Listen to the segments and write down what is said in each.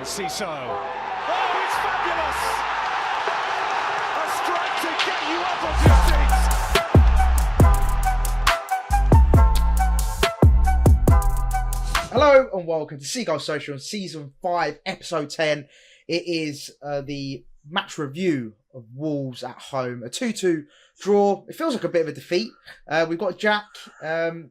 Ciso. Oh, it's fabulous! A strike to get you up off your seats. Hello and welcome to Seagulls Social, Season 5, Episode 10. It is the match review of Wolves at home. A 2-2 draw. It feels like a bit of a defeat. We've got Jack.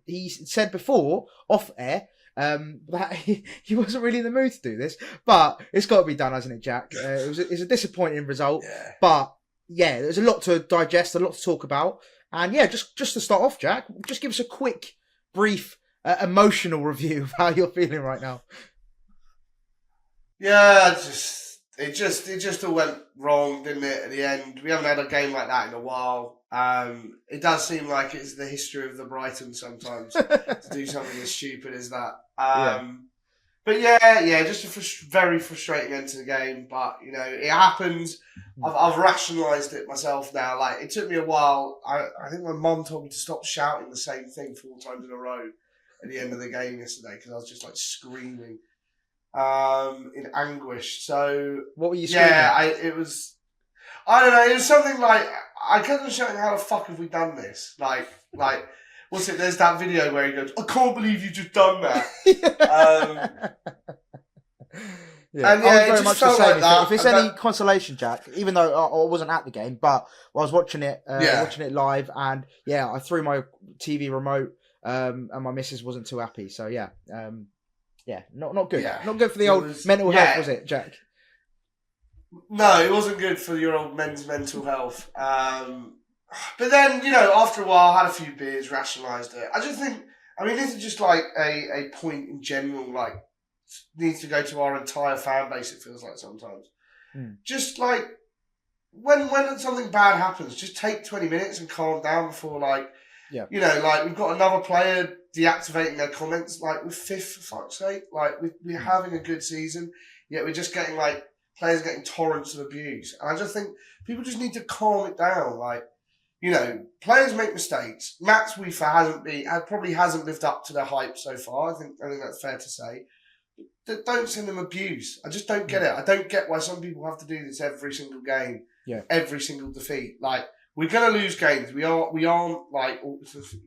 He said before, off air, that he wasn't really in the mood to do this. But it's got to be done, hasn't it, Jack? It's a disappointing result. Yeah. But yeah, there's a lot to digest, a lot to talk about. And yeah, just to start off, Jack, just give us a quick, brief, emotional review of how you're feeling right now. Yeah, it just all went wrong, didn't it? At the end, we haven't had a game like that in a while. It does seem like it's the history of the Brighton sometimes to do something as stupid as that. But yeah, just a very frustrating end to the game. But you know, it happens. I've rationalised it myself now. Like, it took me a while. I think my mum told me to stop shouting the same thing 4 times in a row at the end of the game yesterday because I was just like screaming in anguish. So what were you screaming? Yeah, I don't know. It was something like, I kept on shouting, "How the fuck have we done this?" Like what's it? There's that video where he goes, "I can't believe you just done that." Yeah, and yeah, I was it very just much the felt same. like that. If it's any consolation, Jack, even though I wasn't at the game, but I was watching it live, and yeah, I threw my TV remote, and my missus wasn't too happy. So yeah, not good. Yeah. Not good for the old mental health, was it, Jack? No, it wasn't good for your old men's mental health. But then, you know, after a while, I had a few beers, rationalised it. I just think, this is just like a point in general, like, needs to go to our entire fan base, it feels like sometimes. Just like, when something bad happens, just take 20 minutes and calm down before, like, you know, like, we've got another player deactivating their comments, like, we're 5th, for fuck's sake. Like, we're having a good season, yet we're just getting, like, players getting torrents of abuse. And I just think people just need to calm it down. Like, you know, players make mistakes. Max Wieffer probably hasn't lived up to their hype so far. I think that's fair to say. But don't send them abuse. I just don't get it. I don't get why some people have to do this every single game. Yeah. Every single defeat. Like, we're going to lose games. We aren't like,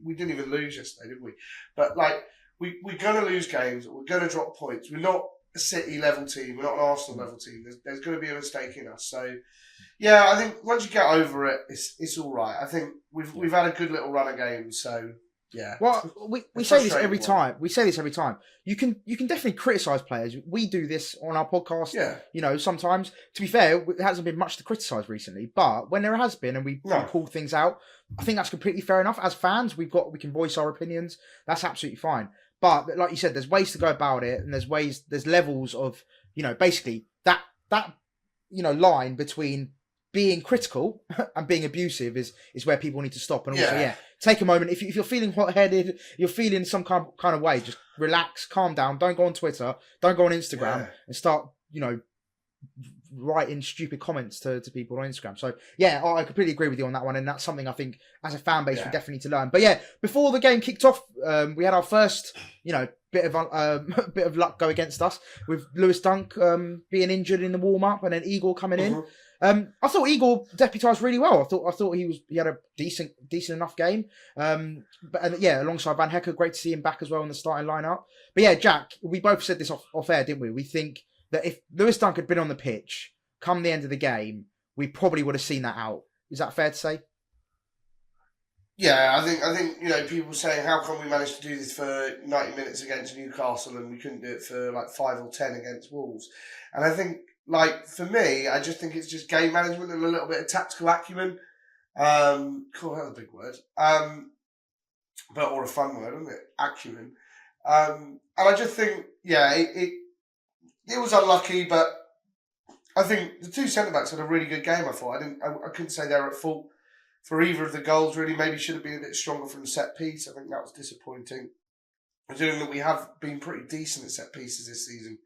we didn't even lose yesterday, did we? But like, we're going to lose games. We're going to drop points. We're not a City level team. We're not an Arsenal level team. There's going to be a mistake in us. So, yeah, I think once you get over it, it's all right. I think we've had a good little run of games. So, yeah. Well, we say this every time. We say this every time. You can definitely criticise players. We do this on our podcast. Yeah. You know, sometimes. To be fair, it hasn't been much to criticise recently. But when there has been, and we pull things out, I think that's completely fair enough. As fans, we can voice our opinions. That's absolutely fine. But like you said, there's ways to go about it, and there's levels of, you know, basically that you know, line between being critical and being abusive is where people need to stop. And also, take a moment. If you're feeling hot-headed, you're feeling some kind of way, just relax, calm down. Don't go on Twitter, don't go on Instagram and start, you know, writing stupid comments to people on Instagram. So yeah, I completely agree with you on that one, and that's something I think as a fan base we definitely need to learn. But yeah, before the game kicked off, we had our first, you know, bit of luck go against us with Lewis Dunk being injured in the warm up, and then Igor coming in. I thought Igor deputised really well. I thought he had a decent enough game. But alongside Van Hecker, great to see him back as well in the starting lineup. But yeah, Jack, we both said this off air, didn't we? We think that if Lewis Dunk had been on the pitch come the end of the game, we probably would have seen that out. Is that fair to say? Yeah, I think you know, people saying, how come we managed to do this for 90 minutes against Newcastle and we couldn't do it for like 5 or 10 against Wolves? And I think, like, for me, I just think it's just game management and a little bit of tactical acumen. Cool, that's a big word. Or a fun word, isn't it? Acumen. And I just think, it was unlucky, but I think the 2 centre-backs had a really good game, I thought. I couldn't say they were at fault for either of the goals, really. Maybe should have been a bit stronger from the set piece. I think that was disappointing. Considering that we have been pretty decent at set pieces this season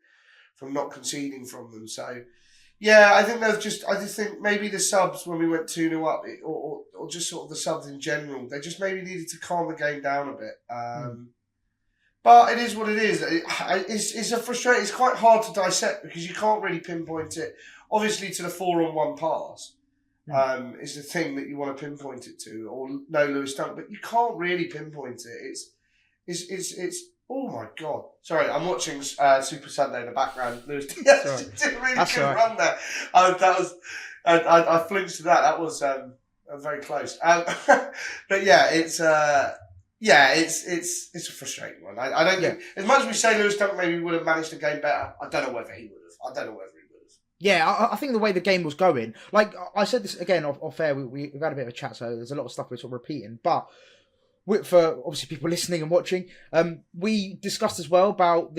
from not conceding from them. So, yeah, I think I just think maybe the subs when we went 2-0 up, or just sort of the subs in general, they just maybe needed to calm the game down a bit. But it is what it is. It's a frustrating. It's quite hard to dissect because you can't really pinpoint it. Obviously, to the 4-on-1 pass is the thing that you want to pinpoint it to, or no Lewis Dunk, but you can't really pinpoint it. It's. Oh my God! Sorry, I'm watching Super Sunday in the background. Lewis did a really good run there. I flinched to that. That was very close. But yeah, it's a frustrating one. I don't think, as much as we say Lewis Dunk maybe would have managed the game better, I don't know whether he would have. Yeah, I think the way the game was going, like I said this again off air, we've had a bit of a chat, so there's a lot of stuff we're sort of repeating, but for obviously people listening and watching, we discussed as well about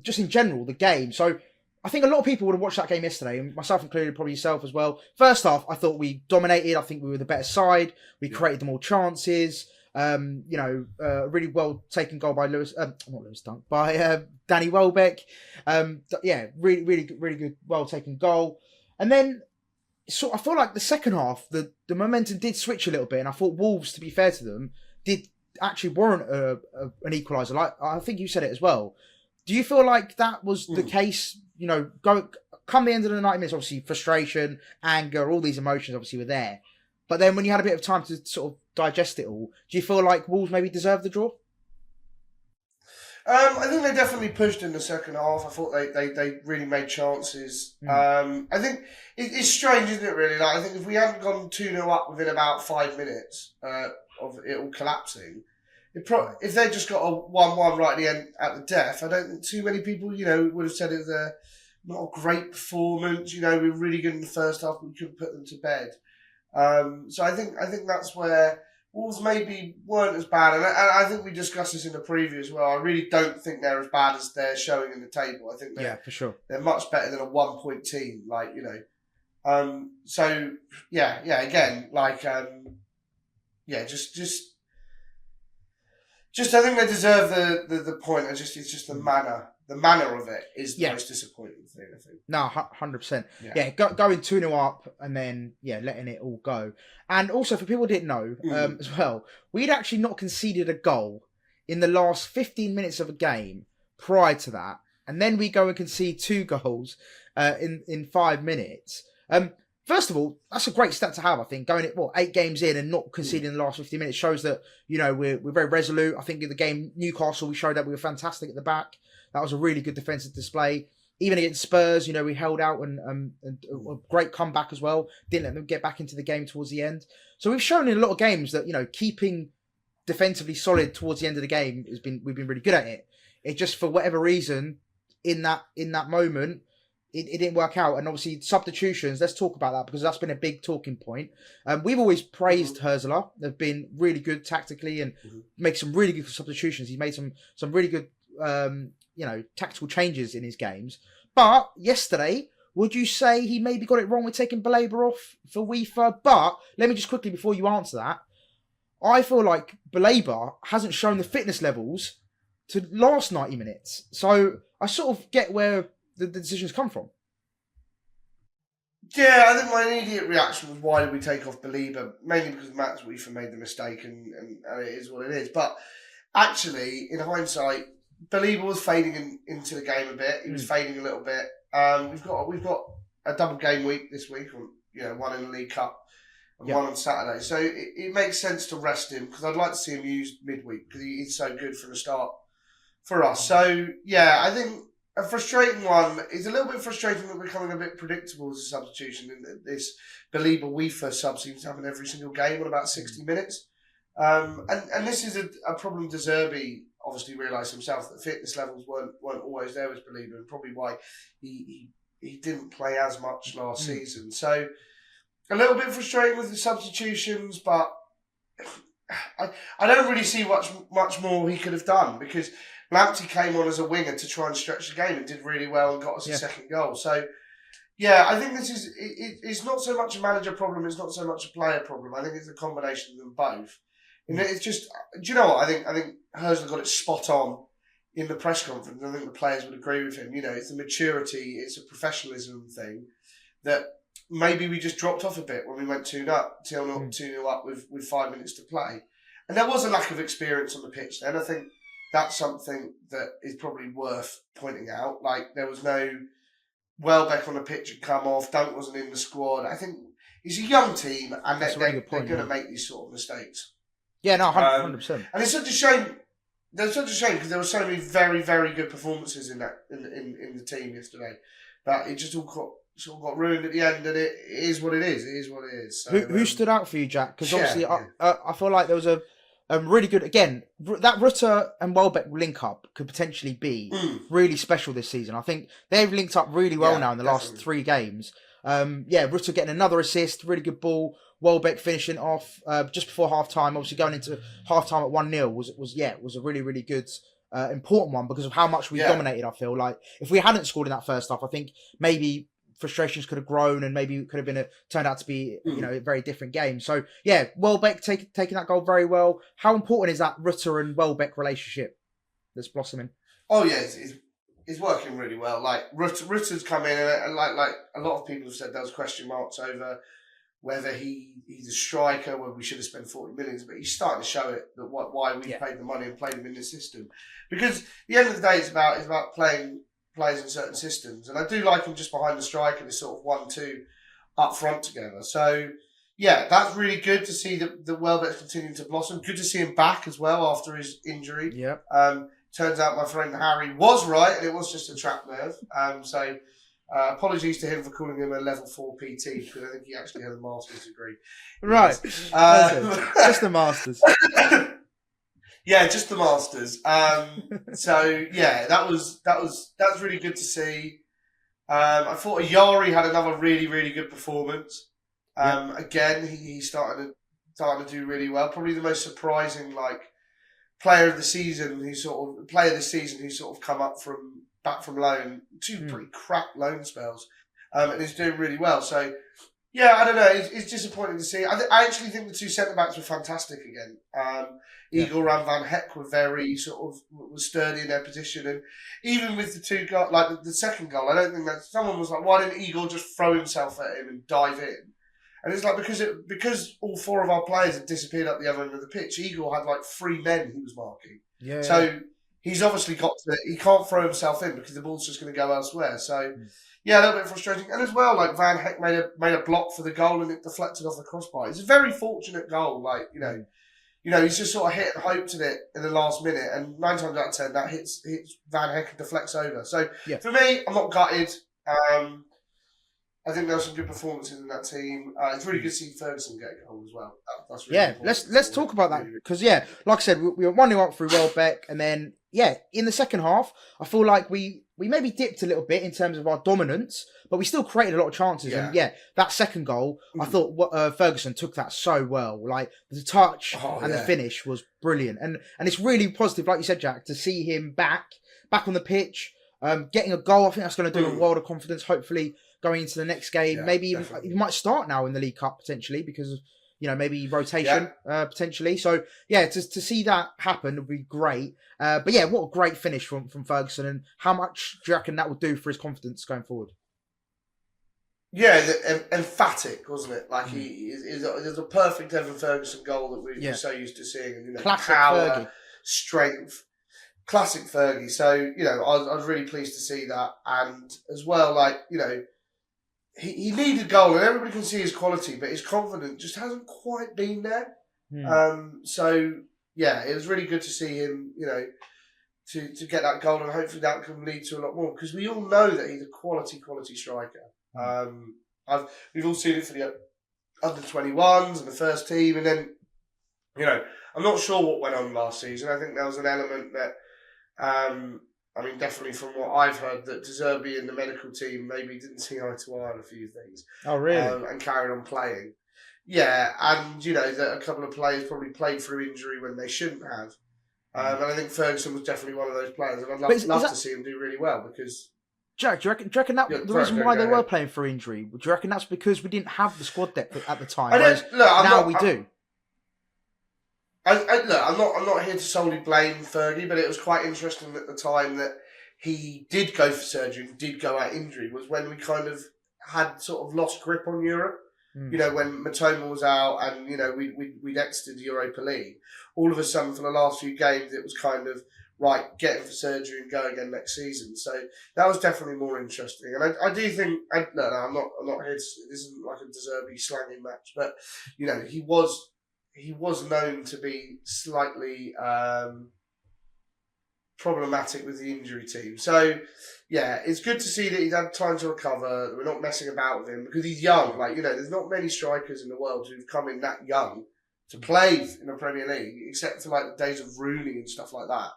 just in general, the game. So I think a lot of people would have watched that game yesterday, and myself included, probably yourself as well. First half, I thought we dominated. I think we were the better side. We created the more chances. A really well taken goal by by Danny Welbeck. Really good, well taken goal. And then, I feel like the second half, the momentum did switch a little bit, and I thought Wolves, to be fair to them, did actually warrant an equaliser. Like I think you said it as well. Do you feel like that was the case? Come the end of the 90 minutes, obviously frustration, anger, all these emotions obviously were there. But then when you had a bit of time to sort of digest it all, do you feel like Wolves maybe deserved the draw? I think they definitely pushed in the second half. I thought they really made chances. I think it's strange, isn't it, really? Like, I think if we hadn't gone 2-0 up within about 5 minutes of it all collapsing, if they just got a 1-1 right at the end, at the death, I don't think too many people, would have said it was not a great performance. We were really good in the first half, but we couldn't put them to bed. So I think that's where Wolves maybe weren't as bad, and I think we discussed this in the preview as well. I really don't think they're as bad as they're showing in the table. I think for sure they're much better than a 1-point team. Just I think they deserve the point. It's just the manner. The manner of it is the most disappointing thing, I think. No, 100%. Yeah, going 2-0 up and then, letting it all go. And also, for people who didn't know as well, we'd actually not conceded a goal in the last 15 minutes of a game prior to that. And then we go and concede 2 goals in 5 minutes. First of all, that's a great stat to have, I think. Going 8 games in and not conceding in the last 15 minutes shows that, we're very resolute. I think in the game, Newcastle, we showed that we were fantastic at the back. That was a really good defensive display. Even against Spurs, we held out and a great comeback as well. Didn't let them get back into the game towards the end. So we've shown in a lot of games that, keeping defensively solid towards the end of the game we've been really good at it. It just, for whatever reason, in that moment, it didn't work out. And obviously substitutions, let's talk about that because that's been a big talking point. We've always praised Hurzeler. They've been really good tactically and make some really good substitutions. He's made some really good tactical changes in his games. But yesterday, would you say he maybe got it wrong with taking Baleba off for Wieffer? But let me just quickly, before you answer that, I feel like Baleba hasn't shown the fitness levels to last 90 minutes. So I sort of get where the decisions come from. Yeah, I think my immediate reaction was, why did we take off Baleba? Mainly because Maz Wieffer made the mistake and it is what it is. But actually, in hindsight, Baleba was fading into the game a bit. He was fading a little bit. We've got a double game week this week, one in the League Cup and one on Saturday. So it makes sense to rest him because I'd like to see him used midweek because he's so good from the start for us. So yeah, I think a frustrating one. It's a little bit frustrating that we're becoming a bit predictable as a substitution. And this Baleba Wieffer sub seems to happen every single game on about 60 minutes. And this is a problem De Zerbi obviously realised himself that fitness levels weren't always there with Baleba, and probably why he didn't play as much last season. So a little bit frustrating with the substitutions, but I don't really see much more he could have done because Lamptey came on as a winger to try and stretch the game and did really well and got us a second goal. So yeah, I think this is it's not so much a manager problem, it's not so much a player problem. I think it's a combination of them both. And it's just, do you know what? I think Hurzeler got it spot on in the press conference. I think the players would agree with him. It's the maturity, it's a professionalism thing that maybe we just dropped off a bit when we went 2-0 up with 5 minutes to play. And there was a lack of experience on the pitch then. I think that's something that is probably worth pointing out. Like, there was no Welbeck on the pitch had come off, Dunk wasn't in the squad. I think it's a young team, and they're going to make these sort of mistakes. Yeah, no, 100%. And it's such a shame. There's such a shame because there were so many very, very good performances in the team yesterday, but it just all got ruined at the end, and it is what it is. It is what it is. So, who stood out for you, Jack? Because obviously, I feel like there was a really good, again, that Rutter and Welbeck link up could potentially be really special this season. I think they've linked up really well now in the last 3 games. Rutter getting another assist, really good ball. Welbeck finishing off just before half time. Obviously, going into half time at 1-0 was a really, really good, important one because of how much we dominated. I feel like if we hadn't scored in that first half, I think maybe frustrations could have grown and maybe it could have turned out to be a very different game. So Welbeck taking that goal very well. How important is that Rutter and Welbeck relationship that's blossoming? Oh yeah, it's working really well. Like Rutter's come in and like a lot of people have said there was question marks over whether he's a striker, whether we should have spent 40 million, but he's starting to show it that why we paid the money and played him in this system. Because at the end of the day, it's about playing players in certain systems, and I do like him just behind the striker, this sort of 1-2 up front together. So yeah, that's really good to see that Welbeck's continuing to blossom. Good to see him back as well after his injury. Yeah. Turns out my friend Harry was right, and it was just a trapped nerve. So. Apologies to him for calling him a level 4 PT because I think he actually had a master's degree. Right, just the masters. Yeah, just the masters. So yeah, that's really good to see. I thought Ayari had another really, really good performance. Again, he's starting to do really well. Probably the most surprising player this season who sort of come up back from loan, 2 pretty crap loan spells, and he's doing really well. So, yeah, I don't know. It's disappointing to see. I actually think the 2 centre backs were fantastic again. Igor and Van Heck were very was sturdy in their position, and even with the 2 goals, like the second goal, I don't think that someone was like, why didn't Igor just throw himself at him and dive in? And it's like because all 4 of our players had disappeared up the other end of the pitch. Igor had 3 men he was marking. Yeah. So. He's obviously he can't throw himself in because the ball's just going to go elsewhere. So, yeah, a little bit frustrating. And as well, Van Heck made a block for the goal and it deflected off the crossbar. It's a very fortunate goal. He's just sort of hit and hoped at it in the last minute. And 9 times out of 10, that hits Van Heck and deflects over. So, for me, I'm not gutted. I think there were some good performances in that team. It's really good to see Ferguson get a goal as well. That's really important. Let's talk about that because like I said, we were 1-0 up through Welbeck, and then in the second half, I feel like we maybe dipped a little bit in terms of our dominance, but we still created a lot of chances. Yeah. And that second goal, I thought Ferguson took that so well. Like the touch and the finish was brilliant, and it's really positive, like you said, Jack, to see him back on the pitch, getting a goal. I think that's going to do a world of confidence. Hopefully. Going into the next game, maybe even, he might start now in the League Cup potentially because of maybe rotation potentially. So to see that happen would be great. But what a great finish from Ferguson, and how much do you reckon that will do for his confidence going forward? Yeah, emphatic, wasn't it? Like there's a perfect Evan Ferguson goal that we're so used to seeing, and classic power, Fergie. Strength. Classic Fergie. So, I was really pleased to see that. And as well, he needed goal, and everybody can see his quality, but his confidence just hasn't quite been there. It was really good to see him, to get that goal, and hopefully that can lead to a lot more, because we all know that he's a quality striker. We've all seen it for the under-21s and the first team, and then, I'm not sure what went on last season. I think there was an element that, definitely from what I've heard, that De Zerbi and the medical team maybe didn't see eye to eye on a few things. Oh, really? And carried on playing. Yeah, and, that a couple of players probably played through injury when they shouldn't have. And I think Ferguson was definitely one of those players. And I'd love to see him do really well because... Jack, do you reckon that the reason why they were playing for injury, do you reckon that's because we didn't have the squad depth at the time? Now we do. I'm not here to solely blame Fergie, but it was quite interesting at the time that he did go for surgery and did go out injury, was when we kind of had sort of lost grip on Europe. When Matoma was out and, we'd exited the Europa League. All of a sudden, for the last few games, it was kind of, right, get him for surgery and go again next season. So that was definitely more interesting. And I do think, no, I'm not here to, this isn't like a De Zerbi slanging match, but, you know, he was known to be slightly problematic with the injury team. So, yeah, it's good to see that he's had time to recover, that we're not messing about with him, because he's young. Like, you know, there's not many strikers in the world who've come in that young to play in the Premier League, except for, like, the days of Rooney and stuff like that.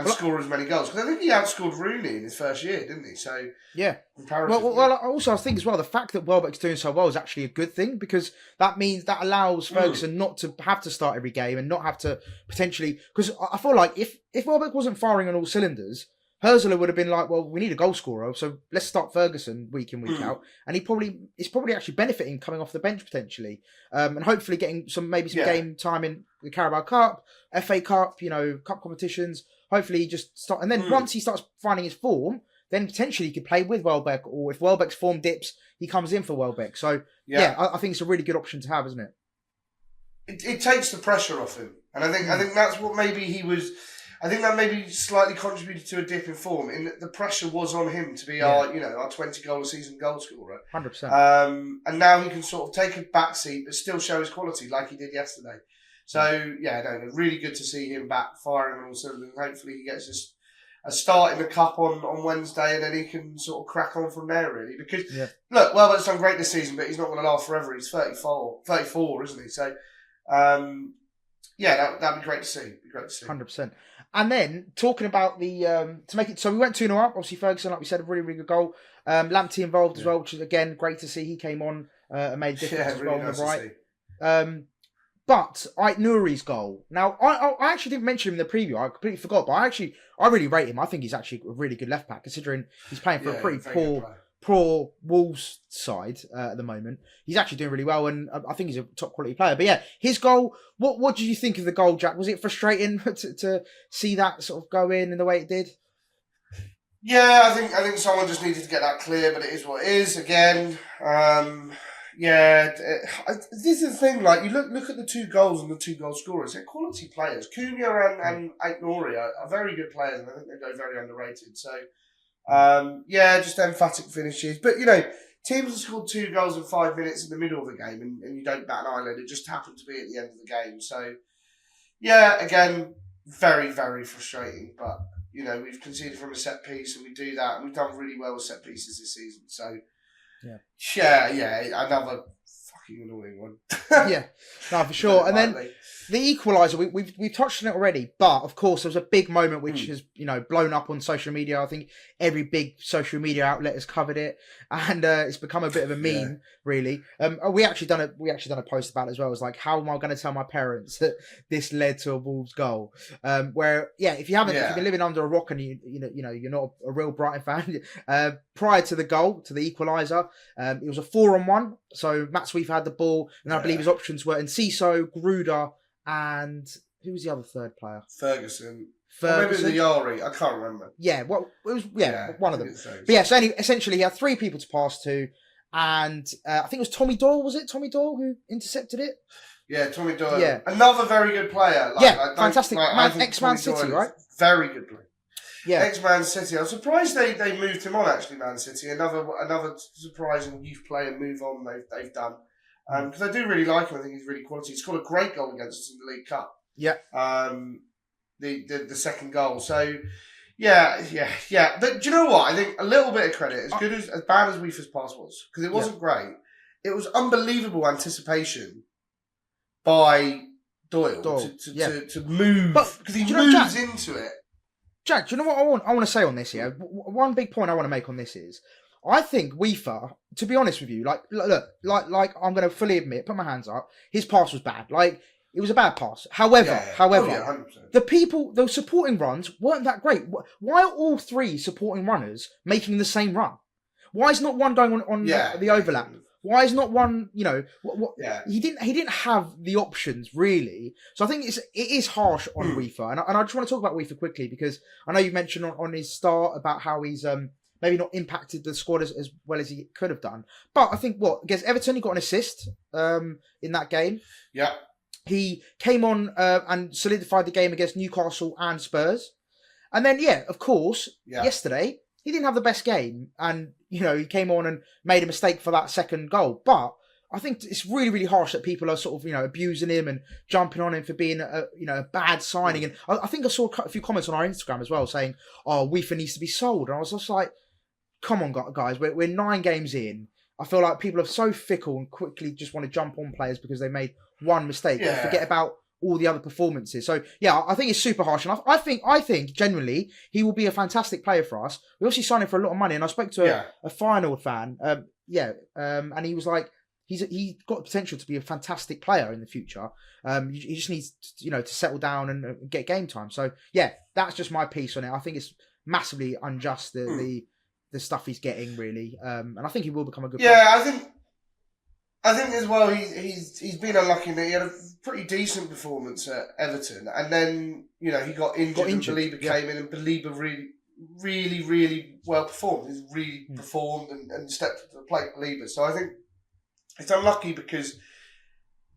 Score as many goals. Because I think he outscored Rooney in his first year, didn't he? So, yeah. Comparatively. Well, also I think as well, the fact that Welbeck's doing so well is actually a good thing, because that means that allows Ferguson not to have to start every game and not have to potentially... Because I feel like if Welbeck wasn't firing on all cylinders, Hurzeler would have been like, well, we need a goal scorer, so let's start Ferguson week in, week out. And it's probably actually benefiting coming off the bench potentially. And hopefully getting some game time in the Carabao Cup, FA Cup, you know, cup competitions. Hopefully he just start, and then once he starts finding his form, then potentially he could play with Welbeck, or if Welbeck's form dips, he comes in for Welbeck. So I think it's a really good option to have, isn't it? It takes the pressure off him. And I think that's what maybe he was... I think that maybe slightly contributed to a dip in form, in that the pressure was on him to be our 20-goal a season goal scorer. 100%. And now he can sort of take a back seat but still show his quality like he did yesterday. So, really good to see him back firing on all cylinders. Hopefully he gets a start in the Cup on Wednesday, and then he can sort of crack on from there, really. Because, look, Welbeck's done great this season, but he's not going to last forever. He's 34, isn't he? So, that'd be great to see. 100%. And then, talking about the... to make it... So, we went 2-0 up. Obviously, Ferguson, like we said, a really, really good goal. Lamptey involved as well, which is, again, great to see. He came on and made a difference as well on the right. But Nouri's goal. Now, I actually didn't mention him in the preview. I completely forgot. But I really rate him. I think he's actually a really good left back, considering he's playing for a pretty poor Wolves side at the moment. He's actually doing really well, and I think he's a top quality player. But yeah, his goal. What did you think of the goal, Jack? Was it frustrating to see that sort of go in the way it did? Yeah, I think someone just needed to get that clear, but it is what it is. Again, this is the thing. Like, you look at the 2 goals and the 2 goal scorers. They're quality players. Cunha and Nouri are very good players, and I think they go very underrated. So, just emphatic finishes. But, you know, teams have scored 2 goals in 5 minutes in the middle of the game, and you don't bat an eyelid. It just happened to be at the end of the game. So, again, very, very frustrating. But, you know, we've conceded from a set piece, and we do that, and we've done really well with set pieces this season. So, another fucking annoying one. No, for sure. And then the equaliser, we've touched on it already, but of course there was a big moment which has blown up on social media. I think every big social media outlet has covered it, and it's become a bit of a meme, really. We actually done a post about it as well. It was like, how am I going to tell my parents that this led to a Wolves goal? Where if you've been living under a rock and you're not a real Brighton fan, prior to the goal, to the equaliser, it was a 4-on-1. So Matt Wieffer had the ball, and I believe his options were Enciso, Gruder, and who was the other third player? Ferguson. Maybe it was the Yari. I can't remember. Yeah, well, it was one of them. But so essentially he had 3 people to pass to, and I think it was Tommy Doyle. Was it Tommy Doyle who intercepted it? Yeah, Tommy Doyle. Yeah. Another very good player. Fantastic. Ex-Man City, right? Very good player. Yeah. Ex-Man City. I was surprised they moved him on, actually, Man City. Another surprising youth player move on they've done. Because I do really like him. I think he's really quality. He scored a great goal against us in the League Cup. Yeah. The second goal. So, yeah. But do you know what? I think a little bit of credit, as bad as Wieffer's pass was, because it wasn't great, it was unbelievable anticipation by Doyle. To move, because he moves into it. Jack, do you know what I want to say on this here? One big point I want to make on this is, I think Wieffer, to be honest with you, like I'm going to fully admit, put my hands up, his pass was bad. Like, it was a bad pass. However, those supporting runs weren't that great. Why are all 3 supporting runners making the same run? Why is not one going on the overlap? Why is not one? He didn't have the options really. So I think it is harsh on Wieffer, and I just want to talk about Wieffer quickly, because I know you mentioned on his start about how he's maybe not impacted the squad as well as he could have done. But I think against Everton he got an assist in that game. Yeah. he came on and solidified the game against Newcastle and Spurs. And then, of course, yesterday, he didn't have the best game. And, he came on and made a mistake for that second goal. But I think it's really, really harsh that people are sort of, abusing him and jumping on him for being a bad signing. And I think I saw a few comments on our Instagram as well saying, Wieffer needs to be sold. And I was just like, come on, guys, we're 9 games in. I feel like people are so fickle and quickly just want to jump on players because they made one mistake and forget about all the other performances. So, I think it's super harsh. And I think genuinely, he will be a fantastic player for us. We obviously signed him for a lot of money. And I spoke to a Feyenoord fan, and he was like, he's got potential to be a fantastic player in the future. He just needs, to settle down and get game time. So, that's just my piece on it. I think it's massively unjust, the stuff he's getting, really. And I think he will become a good player. I think as well, he's been unlucky that he had a pretty decent performance at Everton. And then, he got injured. And Belieber came in and Belieber really, really, really well performed. He's really performed and stepped to the plate, Belieber. So I think it's unlucky because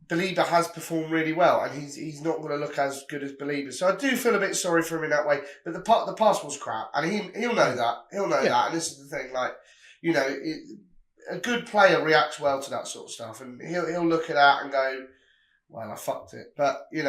Belieber has performed really well, and he's not going to look as good as Belieber. So I do feel a bit sorry for him in that way. But the pass was crap, and he'll know that. He'll know that. And this is the thing, like, a good player reacts well to that sort of stuff, and he'll look at that and go, "Well, I fucked it." But he's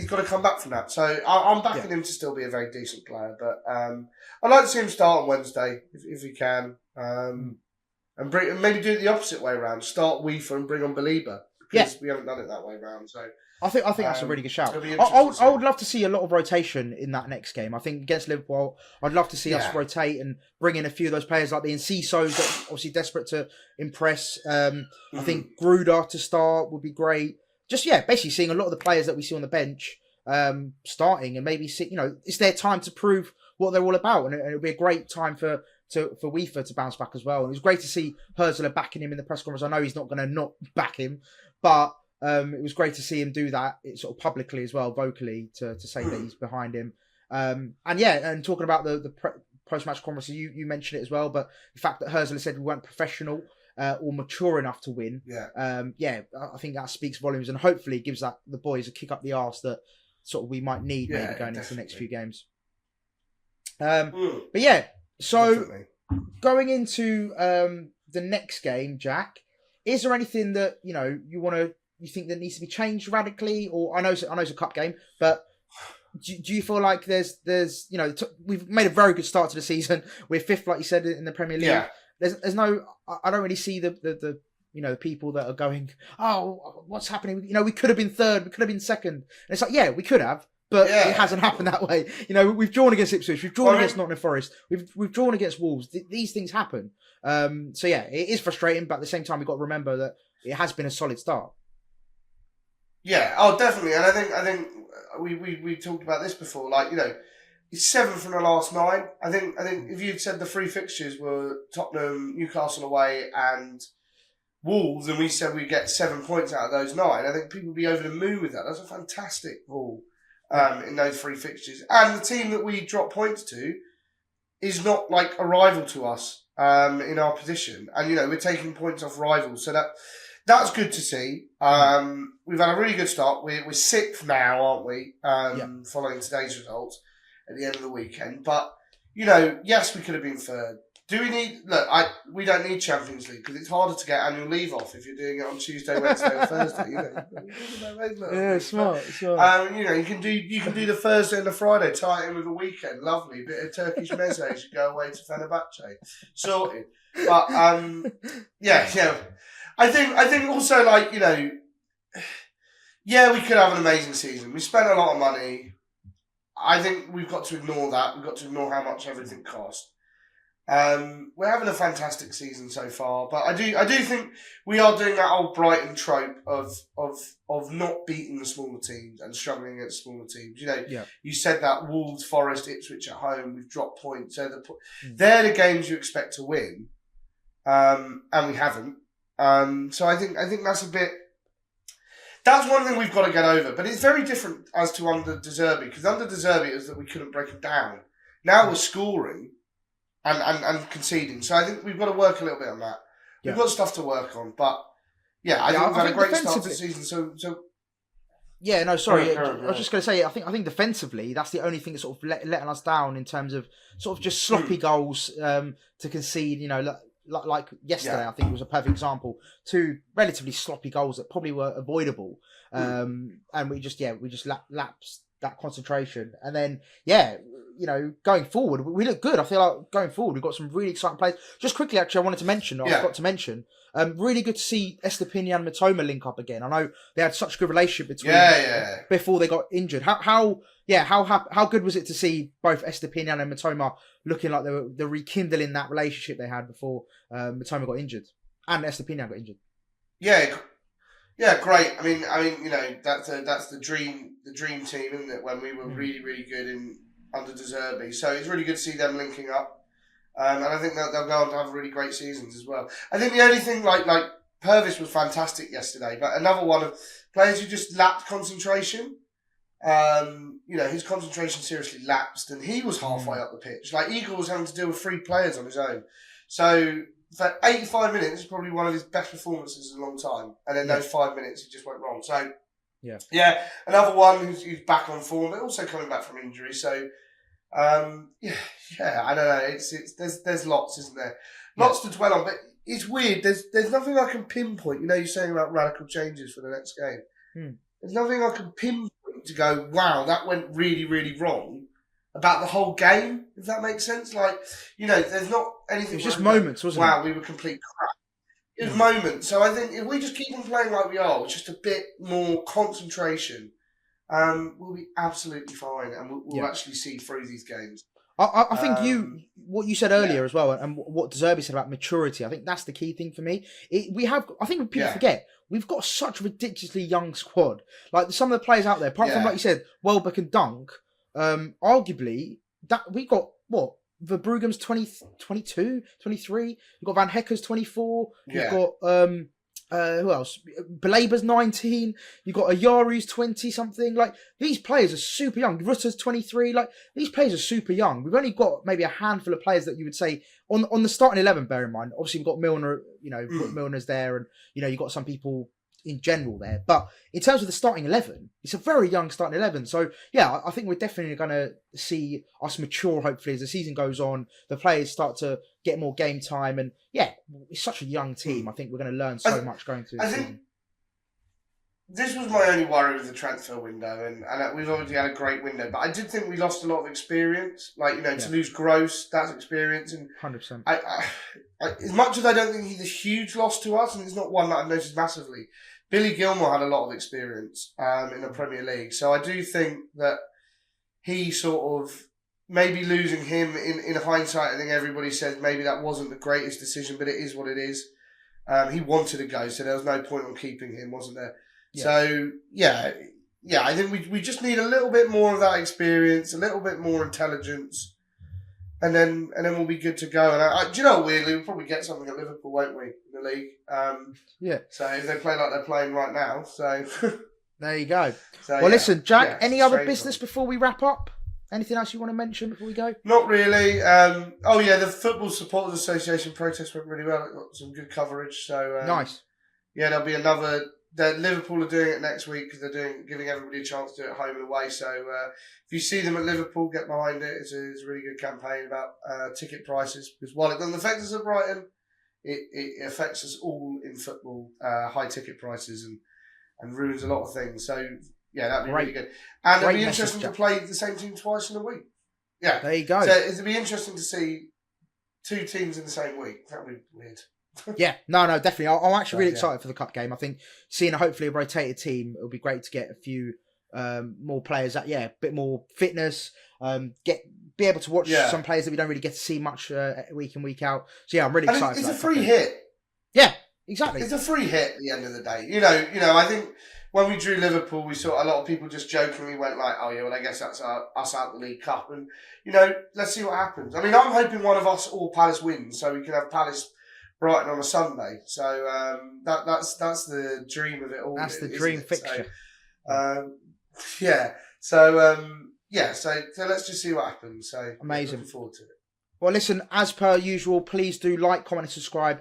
got to come back from that. So I'm backing him to still be a very decent player. But I'd like to see him start on Wednesday if he can. And maybe do it the opposite way around. Start Wieffer and bring on Belieber. Because we haven't done it that way around. So I think that's a really good shout. I would love to see a lot of rotation in that next game. I think against Liverpool, I'd love to see us rotate and bring in a few of those players like the Encisos that are obviously desperate to impress. I think Gruder to start would be great. Just, basically seeing a lot of the players that we see on the bench starting and maybe see, it's their time to prove what they're all about. And it'll be a great time for Wieffer to bounce back as well. And it was great to see Hurzeler backing him in the press conference. I know he's not going to not back him, but it was great to see him do that sort of publicly as well, vocally, to say that he's behind him. And talking about the post-match conference, you mentioned it as well, but the fact that Hurzeler said we weren't professional or mature enough to win, I think that speaks volumes and hopefully gives the boys a kick up the arse that sort of we might need maybe going into the next few games. So definitely. Going into the next game, Jack, is there anything that you think that needs to be changed radically? Or I know it's a cup game, but do you feel like there's we've made a very good start to the season. We're 5th, like you said, in the Premier League. Yeah. There's no, I don't really see the people that are going, oh, what's happening? We could have been 3rd, we could have been 2nd. And it's like, we could have. But it hasn't happened that way. We've drawn against Ipswich. We've drawn against Nottingham Forest. We've drawn against Wolves. These things happen. It is frustrating, but at the same time, we've got to remember that it has been a solid start. Yeah. Oh, definitely. And I think we talked about this before. Like, it's 7 from the last 9. I think if you'd said the 3 fixtures were Tottenham, Newcastle away, and Wolves, and we said we'd get 7 points out of those 9, I think people would be over the moon with that. That's a fantastic haul. In those 3 fixtures. And the team that we drop points to is not like a rival to us in our position. And, we're taking points off rivals. So that's good to see. We've had a really good start. We're 6th now, aren't we? Following today's results at the end of the weekend. But, yes, we could have been 3rd. Do we need... Look, we don't need Champions League because it's harder to get annual leave off if you're doing it on Tuesday, Wednesday or Thursday. Yeah, smart. You can do the Thursday and the Friday, tie it in with a weekend. Lovely. Bit of Turkish meze as you go away to Fenerbahce. Sorted. But, I think also, like, we could have an amazing season. We spent a lot of money. I think we've got to ignore that. We've got to ignore how much everything cost. We're having a fantastic season so far, but I do think we are doing that old Brighton trope of not beating the smaller teams and struggling against smaller teams. You said that Wolves, Forest, Ipswich at home, we've dropped points. So they're the games you expect to win, and we haven't. So I think that's a bit. That's one thing we've got to get over, but it's very different as to under De Zerbi, because under De Zerbi is that we couldn't break them down. Now we're scoring. And conceding. So I think we've got to work a little bit on that. We've got stuff to work on. But, I think we've had a think great start to the defensively- season. So Yeah, no, sorry. Go on. I was just going to say, I think defensively, that's the only thing that's sort of letting us down in terms of sort of just sloppy goals to concede. You know, like yesterday, I think it was a perfect example. 2 relatively sloppy goals that probably were avoidable, and we just lapsed that concentration. And then, you know, going forward, we look good. I feel like going forward, we've got some really exciting players. Just quickly, actually, I wanted to mention, I forgot to mention, really good to see Estepinian and Matoma link up again. I know they had such a good relationship between before they got injured. How good was it to see both Estepinian and Matoma looking like they're rekindling that relationship they had before Matoma got injured and Estepinian got injured? Yeah, great. I mean, you know, that's the dream team, isn't it? When we were really, really good under De Zerbi, so it's really good to see them linking up. And I think that they'll go on to have really great seasons as well. I think the only thing, like Purvis was fantastic yesterday, but another one of players who just lacked concentration. You know, his concentration seriously lapsed, and he was halfway up the pitch. Like, Eagle was having to deal with 3 players on his own. So for 85 minutes, it's probably one of his best performances in a long time. And then those 5 minutes, he just went wrong. So another one who's back on form, but also coming back from injury. So I don't know. It's there's lots, isn't there? Lots to dwell on, but it's weird. There's nothing I can pinpoint. You know, you're saying about radical changes for the next game. There's nothing I can pinpoint to go, wow, that went really, really wrong about the whole game. If that makes sense, like, you know, there's not anything. It was just moments, wasn't it? Wow, we were complete crap. It was moments. So I think if we just keep on playing like we are, with just a bit more concentration, we'll be absolutely fine, and we'll actually see through these games. I think what you said earlier as well, and what De Zerbi said about maturity, I think that's the key thing for me. I think people forget, we've got such a ridiculously young squad. Like, some of the players out there, apart from, like you said, Welbeck and Dunk, arguably, that we got, Verbruggen's 22, 23, you've got Van Hecker's 24, you've got, who else? Belaber's 19. You've got Ayaru's 20-something. Like, these players are super young. Rutter's 23. Like, these players are super young. We've only got maybe a handful of players that you would say on the starting 11, bear in mind. Obviously, we've got Milner, you know, Milner's there, and, you know, you've got some people in general there. But in terms of the starting 11, it's a very young starting 11. So, yeah, I think we're definitely going to see us mature, hopefully, as the season goes on. The players start to get more game time. And, yeah, it's such a young team. I think we're going to learn so much going through the season. This was my only worry with the transfer window. And we've obviously had a great window. But I did think we lost a lot of experience. Like, you know, to lose Gross, that's experience. And 100%. I, as much as I don't think he's a huge loss to us, and it's not one that I've noticed massively, Billy Gilmore had a lot of experience in the Premier League. So I do think that he sort of, maybe losing him in hindsight, I think everybody says maybe that wasn't the greatest decision, but it is what it is. He wanted to go, so there was no point on keeping him, wasn't there? Yeah. So, I think we just need a little bit more of that experience, a little bit more intelligence, and then we'll be good to go. And do you know, weirdly, we'll probably get something at Liverpool, won't we, in the league? So if they play like they're playing right now, so there you go. So, well, listen, Jack. Any other business before we wrap up? Anything else you want to mention before we go? Not really. The Football Supporters Association protest went really well. It got some good coverage. So nice. Yeah, there'll be another. Liverpool are doing it next week because they're giving everybody a chance to do it home and away. So if you see them at Liverpool, get behind it. It's a really good campaign about ticket prices, because while it doesn't affect us at Brighton, it affects us all in football. High ticket prices and ruins a lot of things. So yeah, that'd be really good. And it'll be interesting to play the same team twice in a week. Yeah, there you go. So it'll be interesting to see 2 teams in the same week. That'd be weird. Yeah, no, definitely. I'm actually really excited for the cup game. I think seeing hopefully a rotated team, it'll be great to get a few more players that, a bit more fitness, be able to watch some players that we don't really get to see much week in, week out. So yeah, I'm really excited. It's a free hit. Yeah, exactly. It's a free hit at the end of the day. You know, I think when we drew Liverpool, we saw a lot of people just jokingly went like, oh yeah, well I guess that's us out the League Cup. And, you know, let's see what happens. I mean, I'm hoping one of us or Palace wins so we can have Palace Brighton on a Sunday. So that's the dream of it all. That's the dream fixture. So, so let's just see what happens. So amazing. Looking forward to it. Well, listen, as per usual, please do like, comment, and subscribe.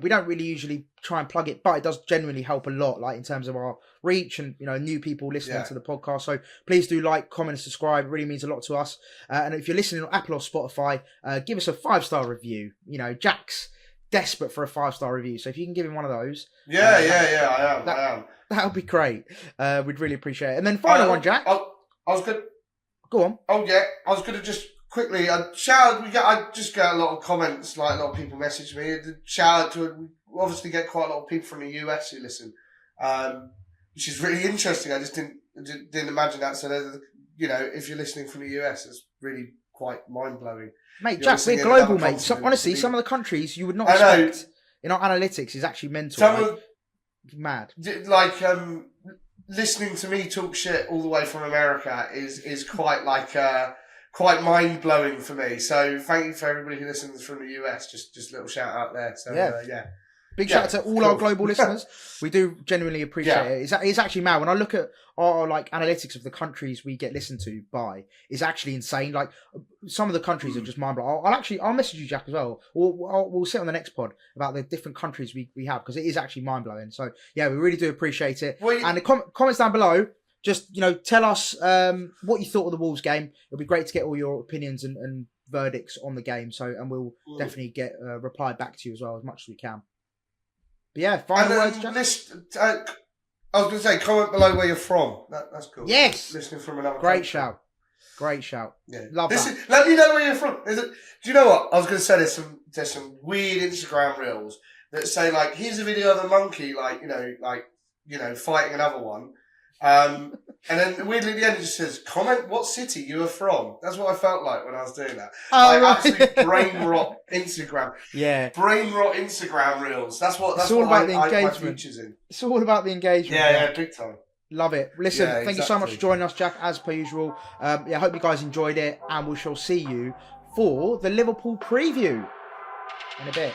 We don't really usually try and plug it, but it does genuinely help a lot, like in terms of our reach and new people listening to the podcast. So please do like, comment, and subscribe. It really means a lot to us. And if you're listening on Apple or Spotify, give us a 5-star review. Jack's desperate for a 5-star review, so if you can give him one of those, I am. That would be great. We'd really appreciate it. And then final one, Jack. I was good. Go on. Oh yeah, I was going to just quickly I just get a lot of comments, like a lot of people message me. Shout out to, we obviously get quite a lot of people from the US who listen, which is really interesting. I just didn't imagine that. So if you're listening from the US, it's really quite mind blowing. Mate, Jack, we're global, mate. So, honestly, some of the countries you would not expect in our analytics is actually mental. Mad. Listening to me talk shit all the way from America is quite quite mind blowing for me. So thank you for everybody who listens from the US. Just a little shout out there. So Big shout out to all our global listeners. We do genuinely appreciate it. It's actually mad when I look at our analytics of the countries we get listened to by. It's actually insane. Like some of the countries are just mind blowing. I'll message you, Jack, as well. We'll sit on the next pod about the different countries we have, because it is actually mind blowing. So yeah, we really do appreciate it. And the comments down below, just tell us what you thought of the Wolves game. It'll be great to get all your opinions and verdicts on the game. So we'll definitely get a reply back to you as well, as much as we can. But yeah, final words, Jack? I was going to say, comment below where you're from. That's cool. Yes. Listening from another Great country. Great shout. Yeah. Love that. Let me know where you're from. Do you know what? I was going to say there's some weird Instagram reels that say, like, here's a video of a monkey, fighting another one. And then weirdly at the end it just says, comment what city you are from. That's what I felt like when I was doing that. Absolute brain rot Instagram. Yeah. Brain rot Instagram reels. That's what the engagement. my future's in. It's all about the engagement. Yeah, big time. Love it. Listen, thank you so much for joining us, Jack, as per usual. I hope you guys enjoyed it, and we shall see you for the Liverpool preview in a bit.